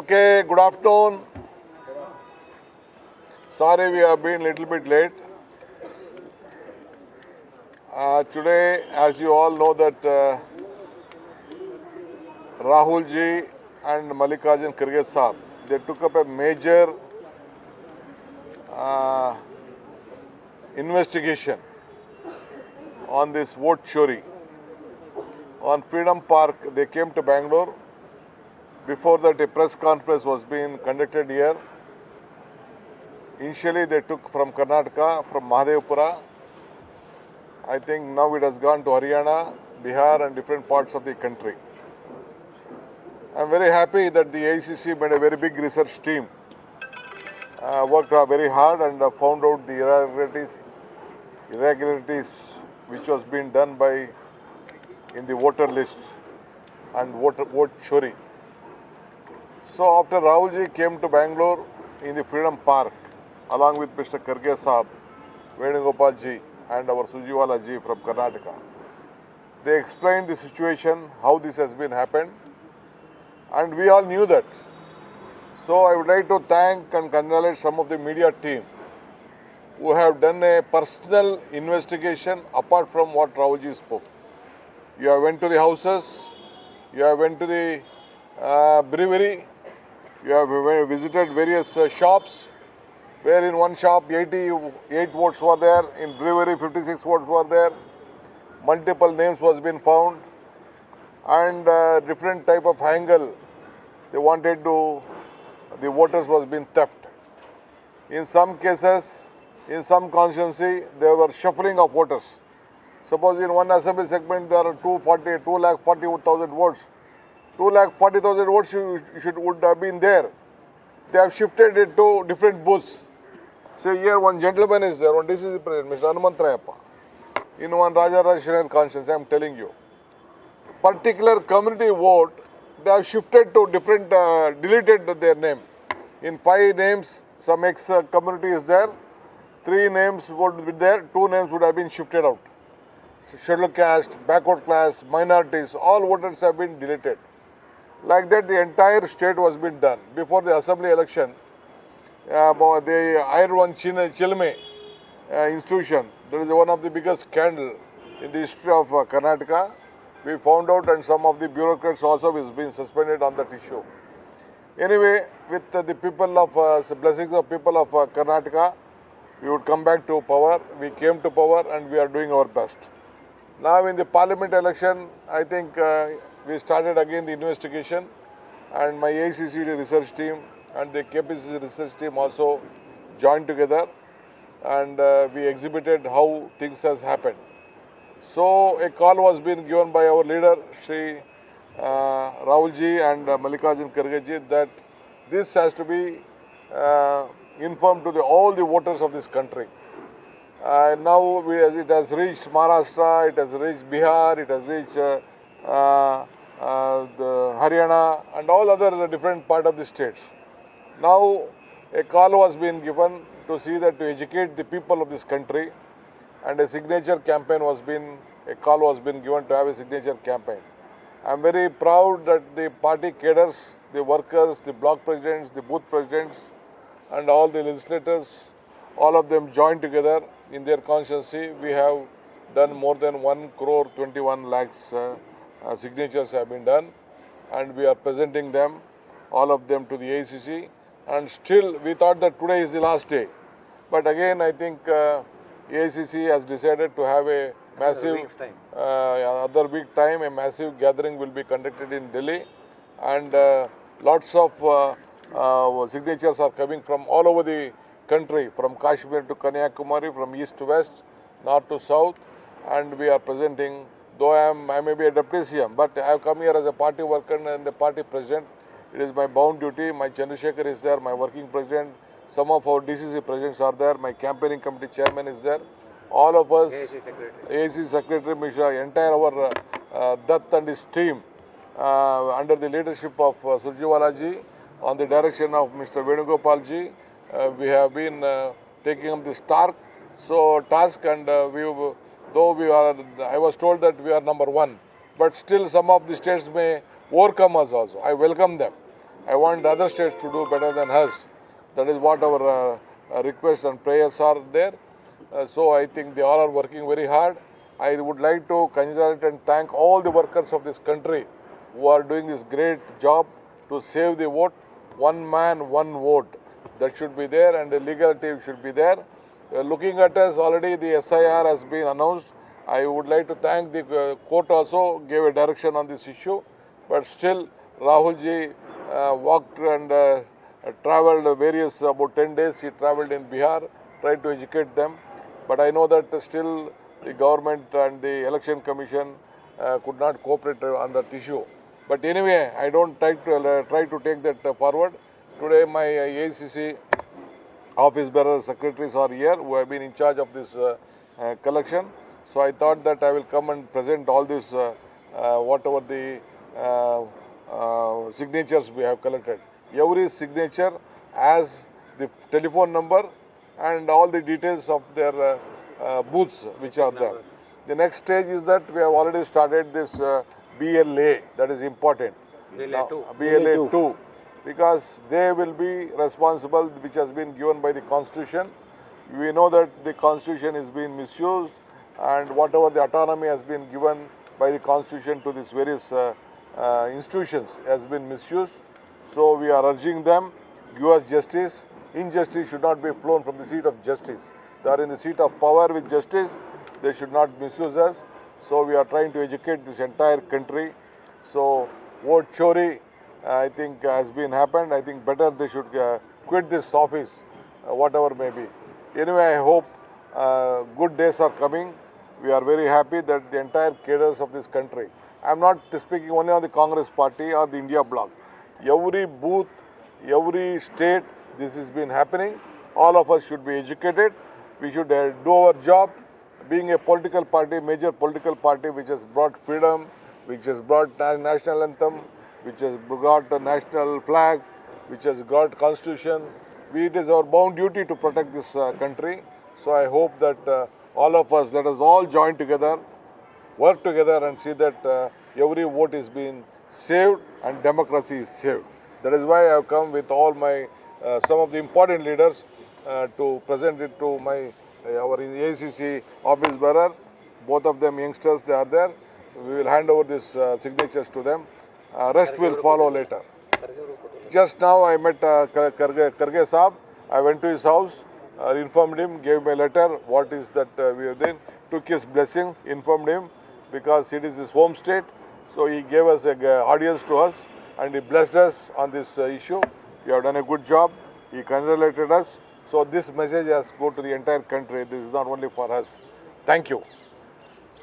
Okay, good afternoon. Sorry we have been a little bit late. Today, as you all know that Rahul ji and Mallikarjun Kharge Saab, they took up a major investigation on this vote chori. On Freedom Park, they came to Bangalore. Before that, a press conference was being conducted here. Initially, they took from Karnataka, from Mahadevpura. I think now it has gone to Haryana, Bihar and different parts of the country. I am very happy that the AICC made a very big research team, worked very hard and found out the irregularities which was being done by in the voter list and vote chori. So after Rahul ji came to Bangalore in the Freedom Park along with Mr. Kharge Saab, Venugopal ji and our Surjewala ji from Karnataka, they explained the situation, how this has been happened, and we all knew that. So I would like to thank and congratulate some of the media team who have done a personal investigation apart from what Rahul ji spoke. You have went to the houses, you have went to the brewery, you have visited various shops, where in one shop 88 votes were there, in brewery 56 votes were there, multiple names was been found, and different type of angle they wanted to, the voters was being theft. In some cases, in some constituency, there were shuffling of voters. Suppose in one assembly segment there are 2,40,000 votes. 2,40,000 votes would have been there. They have shifted it to different booths. Say here one gentleman is there, one DCC president, Mr. Hanumantrayappa. In one Raja Rajeshwaran constituency, I am telling you. Particular community vote, they have shifted to different, deleted their name. In 5 names, some ex-community is there. 3 names would be there, 2 names would have been shifted out. Scheduled caste, backward class, minorities, all voters have been deleted. Like that, the entire state was being done. Before the assembly election, they hired one Chilme institution. That is one of the biggest scandal in the history of Karnataka. We found out, and some of the bureaucrats also is being suspended on that issue. Anyway, with the people of blessings of people of Karnataka, we would come back to power. We came to power, and we are doing our best. Now in the parliament election, I think we started again the investigation, and my AICC research team and the KPCC research team also joined together, and we exhibited how things has happened. So a call was being given by our leader, Shri Rahul ji and Mallikarjun Kharge ji, that this has to be informed to all the voters of this country. Now it has reached Maharashtra, it has reached Bihar, it has reached Haryana and all other different part of the states. Now a call was being given to see that to educate the people of this country, and a signature campaign was being, a call was being given to have a signature campaign. I am very proud that the party cadres, the workers, the block presidents, the booth presidents and all the legislators, all of them joined together in their constituency. We have done more than 1 crore 21 lakhs signatures have been done, and we are presenting them, all of them, to the AICC. And still we thought that today is the last day, but again I think AICC has decided to have a massive other week time, a massive gathering will be conducted in Delhi, and lots of signatures are coming from all over the country, from Kashmir to Kanyakumari, from east to west, north to south, and we are presenting. Though I may be a deputy CM, but I have come here as a party worker and the party president. It is my bound duty. My Chandrasekhar is there, my working president. Some of our DCC presidents are there. My campaigning committee chairman is there. All of us, AICC Secretary, Mishra, entire our Dutt and his team, under the leadership of Surjewala ji, on the direction of Mr. Venugopal ji, we have been taking up this task, and I was told that we are number 1, but still some of the states may overcome us also. I welcome them. I want the other states to do better than us. That is what our requests and prayers are there. So I think they all are working very hard. I would like to congratulate and thank all the workers of this country who are doing this great job to save the vote. One man, one vote. That should be there, and the legality should be there. Looking at us, already the SIR has been announced. I would like to thank the court also gave a direction on this issue, but still Rahulji walked and travelled various about 10 days. He travelled in Bihar, tried to educate them, but I know that still the government and the election commission could not cooperate on that issue. But anyway, I don't try to take that forward. Today my AICC office bearer secretaries are here who have been in charge of this collection. So I thought that I will come and present all this, whatever the signatures we have collected. Every signature has the telephone number and all the details of their booths which are there. The next stage is that we have already started this BLA, that is important. BLA 2. Because they will be responsible, which has been given by the Constitution. We know that the Constitution is being misused, and whatever the autonomy has been given by the Constitution to these various institutions has been misused. So we are urging them, give us justice. Injustice should not be flown from the seat of justice. They are in the seat of power with justice. They should not misuse us. So we are trying to educate this entire country. So vote chori, I think has been happened. I think better they should quit this office, whatever may be. Anyway, I hope good days are coming. We are very happy that the entire cadres of this country, I am not speaking only on the Congress party or the India bloc. Every booth, every state, this has been happening. All of us should be educated. We should do our job. Being a political party, major political party which has brought freedom, which has brought national anthem, which has brought a national flag, which has got constitution. It is our bound duty to protect this country. So I hope that all of us, let us all join together, work together and see that every vote is being saved and democracy is saved. That is why I have come with all my, some of the important leaders to present it to our AICC office bearer. Both of them youngsters, they are there. We will hand over these signatures to them. Rest will follow later. Just now I met Karge Saab. I went to his house, informed him, gave him a letter, what is that we have done, took his blessing, informed him because it is his home state. So he gave us an audience to us and he blessed us on this issue. You have done a good job. He congratulated us. So this message has go to the entire country. This is not only for us. Thank you.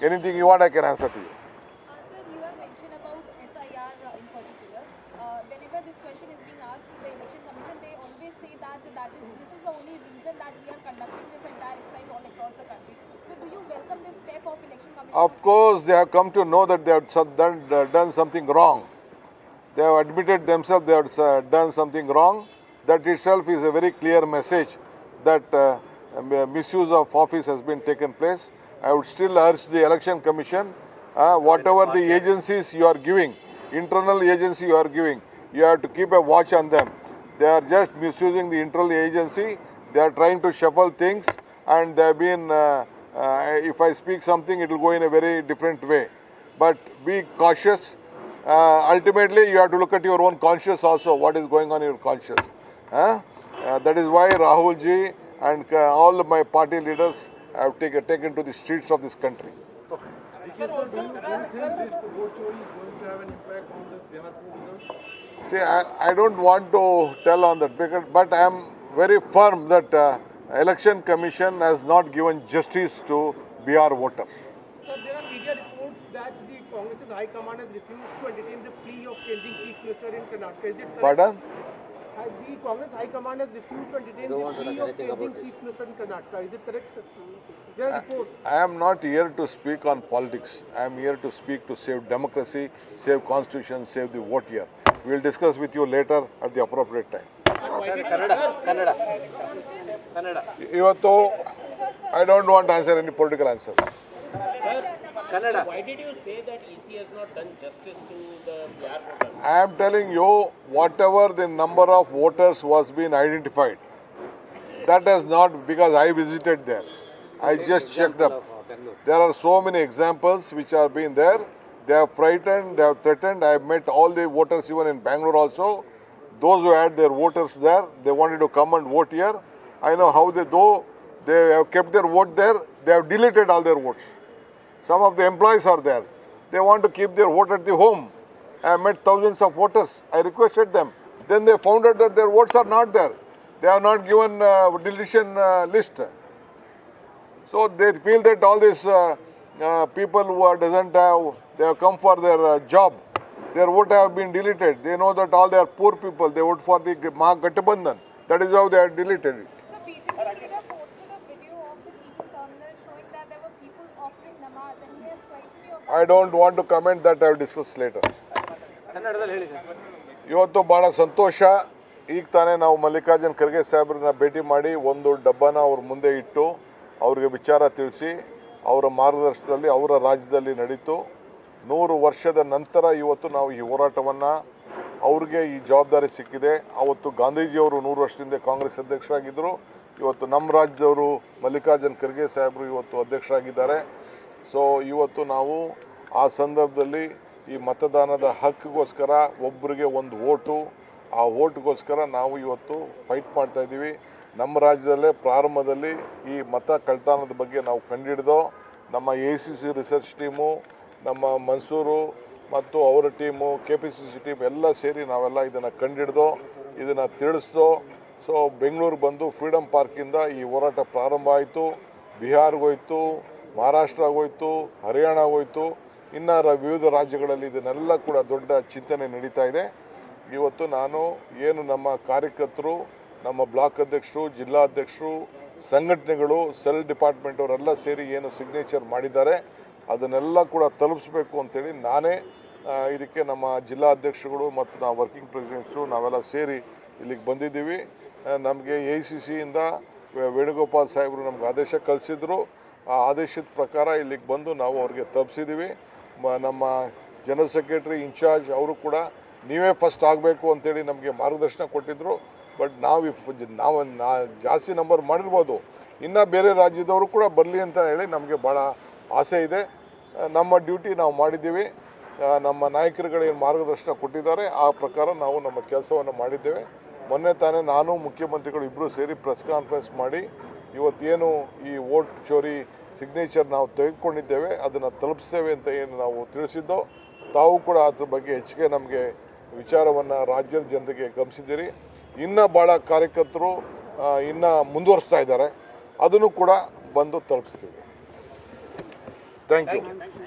Anything you want, I can answer to you. Sir, you have mentioned about SIR in particular. Whenever this question is being asked to the Election Commission, they always say that this is the only reason that we are conducting this entire exercise all across the country. So do you welcome this step of Election Commission? Of course, they have come to know that they have done something wrong. They have admitted themselves they have done something wrong. That itself is a very clear message that misuse of office has been taken place. I would still urge the Election Commission, whatever the agencies you are giving, internal agency you are giving, you have to keep a watch on them. They are just misusing the internal agency. They are trying to shuffle things and they have been, if I speak something, it will go in a very different way. But be cautious. Ultimately, you have to look at your own conscience also, what is going on in your conscience. That is why Rahul ji and all of my party leaders have taken to the streets of this country. Okay. Do you think this vote chori is going to have an impact on the Bihar results? See, I don't want to tell on that, but I am very firm that Election Commission has not given justice to Bihar voters. Sir, there are media reports that the Congress's High Command has refused to entertain the plea of changing Chief Minister in Karnataka. Is it correct? Pardon? The Congress High Command has refused to entertain the plea of changing Chief Minister in Karnataka. Is it correct, sir? There are reports. I am not here to speak on politics. I am here to speak to save democracy, save constitution, save the vote here. We will discuss with you later at the appropriate time. Ivattu, I don't want to answer any political answer. Why did you say that EC has not done justice to the Bihar voters? I am telling you, whatever the number of voters was being identified, that has not, because I visited there. I just checked up. There are so many examples which are being there. They have frightened, they have threatened. I have met all the voters even in Bangalore also. Those who had their voters there, they wanted to come and vote here. I know how though they have kept their vote there, they have deleted all their votes. Some of the employees are there. They want to keep their vote at the home. I have met thousands of voters. I requested them. Then they found out that their votes are not there. They have not given deletion list. So they feel that all these people who doesn't have, they have come for their job. Their vote have been deleted. They know that all they are poor people. They vote for the Mahagathbandhan. That is how they have deleted it. The BJP leader posted a video of the Tipu terminal showing that there were people offering namaz, and he has questioned your. I don't want to comment that. I will discuss later. ಇವತ್ತು ಭಾಳ ಸಂತೋಷ. ಈಗ ತಾನೇ ನಾವು ಮಲ್ಲಿಕಾರ್ಜುನ್ ಖರ್ಗೆ ಸಾಹೇಬ್ರನ್ನ ಭೇಟಿ ಮಾಡಿ ಒಂದು ಡಬ್ಬನ ಅವ್ರ ಮುಂದೆ ಇಟ್ಟು ಅವ್ರಿಗೆ ವಿಚಾರ ತಿಳಿಸಿ ಅವರ ಮಾರ್ಗದರ್ಶನದಲ್ಲಿ ಅವರ ರಾಜ್ಯದಲ್ಲಿ ನಡೀತು. 100 ವರ್ಷದ ನಂತರ ಇವತ್ತು ನಾವು ಈ ಹೋರಾಟವನ್ನು ಅವ್ರಿಗೆ ಈ ಜವಾಬ್ದಾರಿ ಸಿಕ್ಕಿದೆ. ಅವತ್ತು ಗಾಂಧೀಜಿಯವರು 100 ವರ್ಷದಿಂದ ಕಾಂಗ್ರೆಸ್ ಅಧ್ಯಕ್ಷರಾಗಿದ್ದರು. ಇವತ್ತು ನಮ್ಮ ರಾಜ್ಯದವರು ಮಲ್ಲಿಕಾರ್ಜುನ್ ಖರ್ಗೆ ಸಾಹೇಬರು ಇವತ್ತು ಅಧ್ಯಕ್ಷರಾಗಿದ್ದಾರೆ. ಸೊ ಇವತ್ತು ನಾವು ಆ ಸಂದರ್ಭದಲ್ಲಿ ಈ ಮತದಾನದ ಹಕ್ಕಿಗೋಸ್ಕರ ಒಬ್ಬರಿಗೆ ಒಂದು ಓಟು, ಆ ಓಟ್ಗೋಸ್ಕರ ನಾವು ಇವತ್ತು ಫೈಟ್ ಮಾಡ್ತಾ ಇದ್ದೀವಿ. ನಮ್ಮ ರಾಜ್ಯದಲ್ಲೇ ಪ್ರಾರಂಭದಲ್ಲಿ ಈ ಮತ ಕಳ್ತನದ ಬಗ್ಗೆ ನಾವು ಕಂಡುಹಿಡಿದೋ ನಮ್ಮ ACC ರಿಸರ್ಚ್ ಟೀಮು, ನಮ್ಮ ಮನ್ಸೂರು ಮತ್ತು ಅವರ ಟೀಮು, KPCC ಟೀಮ್ ಎಲ್ಲ ಸೇರಿ ನಾವೆಲ್ಲ ಇದನ್ನು ಕಂಡುಹಿಡ್ದೋ, ಇದನ್ನು ತಿಳಿಸ್ದೋ. ಸೊ ಬೆಂಗಳೂರು ಬಂದು ಫ್ರೀಡಮ್ ಪಾರ್ಕಿಂದ ಈ ಹೋರಾಟ ಪ್ರಾರಂಭ ಆಯಿತು. ಬಿಹಾರ್ಗೋಯ್ತು, ಮಹಾರಾಷ್ಟ್ರಗೋಯ್ತು, ಹರಿಯಾಣಗೋಯ್ತು, ಇನ್ನು ವಿವಿಧ ರಾಜ್ಯಗಳಲ್ಲಿ ಇದನ್ನೆಲ್ಲ ಕೂಡ ದೊಡ್ಡ ಚಿಂತನೆ ನಡೀತಾ ಇದೆ. ಇವತ್ತು ನಾನು ಏನು ನಮ್ಮ ಕಾರ್ಯಕರ್ತರು, ನಮ್ಮ ಬ್ಲಾಕ್ ಅಧ್ಯಕ್ಷರು, ಜಿಲ್ಲಾಧ್ಯಕ್ಷರು, ಸಂಘಟನೆಗಳು, ಸೆಲ್ ಡಿಪಾರ್ಟ್ಮೆಂಟ್ ಅವರೆಲ್ಲ ಸೇರಿ ಏನು ಸಿಗ್ನೇಚರ್ ಮಾಡಿದ್ದಾರೆ ಅದನ್ನೆಲ್ಲ ಕೂಡ ತಲುಪಿಸ್ಬೇಕು ಅಂತೇಳಿ ನಾನೇ ಇದಕ್ಕೆ ನಮ್ಮ ಜಿಲ್ಲಾಧ್ಯಕ್ಷರುಗಳು ಮತ್ತು ನಾವು ವರ್ಕಿಂಗ್ ಪ್ರೆಸಿಡೆಂಟ್ಸು ನಾವೆಲ್ಲ ಸೇರಿ ಇಲ್ಲಿಗೆ ಬಂದಿದ್ದೀವಿ. ನಮಗೆ ACCಯಿಂದ ವೇಣುಗೋಪಾಲ್ ಸಾಹೇಬರು ನಮ್ಗೆ ಆದೇಶ ಕಳಿಸಿದ್ರು. ಆ ಆದೇಶದ ಪ್ರಕಾರ ಇಲ್ಲಿಗೆ ಬಂದು ನಾವು ಅವ್ರಿಗೆ ತಲುಪಿಸಿದ್ದೀವಿ. ನಮ್ಮ ಜನರಲ್ ಸೆಕ್ರೆಟರಿ ಇನ್ಚಾರ್ಜ್ ಅವರು ಕೂಡ ನೀವೇ ಫಸ್ಟ್ ಆಗಬೇಕು ಅಂತೇಳಿ ನಮಗೆ ಮಾರ್ಗದರ್ಶನ ಕೊಟ್ಟಿದ್ದರು. ಬಟ್ ನಾವು ಜಾಸ್ತಿ ನಂಬರ್ ಮಾಡಿರ್ಬೋದು, ಇನ್ನು ಬೇರೆ ರಾಜ್ಯದವರು ಕೂಡ ಬರಲಿ ಅಂತ ಹೇಳಿ ನಮಗೆ ಭಾಳ ಆಸೆ ಇದೆ. ನಮ್ಮ ಡ್ಯೂಟಿ ನಾವು ಮಾಡಿದ್ದೀವಿ. ನಮ್ಮ ನಾಯಕರುಗಳೇನು ಮಾರ್ಗದರ್ಶನ ಕೊಟ್ಟಿದ್ದಾರೆ ಆ ಪ್ರಕಾರ ನಾವು ನಮ್ಮ ಕೆಲಸವನ್ನು ಮಾಡಿದ್ದೇವೆ. ಮೊನ್ನೆ ತಾನೇ ನಾನು ಮುಖ್ಯಮಂತ್ರಿಗಳು ಇಬ್ಬರು ಸೇರಿ ಪ್ರೆಸ್ ಕಾನ್ಫರೆನ್ಸ್ ಮಾಡಿ ಇವತ್ತೇನು ಈ ವೋಟ್ ಚೋರಿ ಸಿಗ್ನೇಚರ್ ನಾವು ತೆಗೆದುಕೊಂಡಿದ್ದೇವೆ ಅದನ್ನು ತಲುಪಿಸ್ತೇವೆ ಅಂತ ಏನು ನಾವು ತಿಳಿಸಿದ್ದೋ, ತಾವು ಕೂಡ ಅದ್ರ ಬಗ್ಗೆ ಹೆಚ್ಚಿಗೆ ನಮಗೆ ವಿಚಾರವನ್ನು ರಾಜ್ಯದ ಜನತೆಗೆ ಗಮನಿಸಿದ್ದೀರಿ. ಇನ್ನೂ ಭಾಳ ಕಾರ್ಯಕರ್ತರು ಇನ್ನೂ ಮುಂದುವರಿಸ್ತಾ ಇದ್ದಾರೆ, ಅದನ್ನು ಕೂಡ ಬಂದು ತಲುಪಿಸ್ತೀವಿ. Thank you.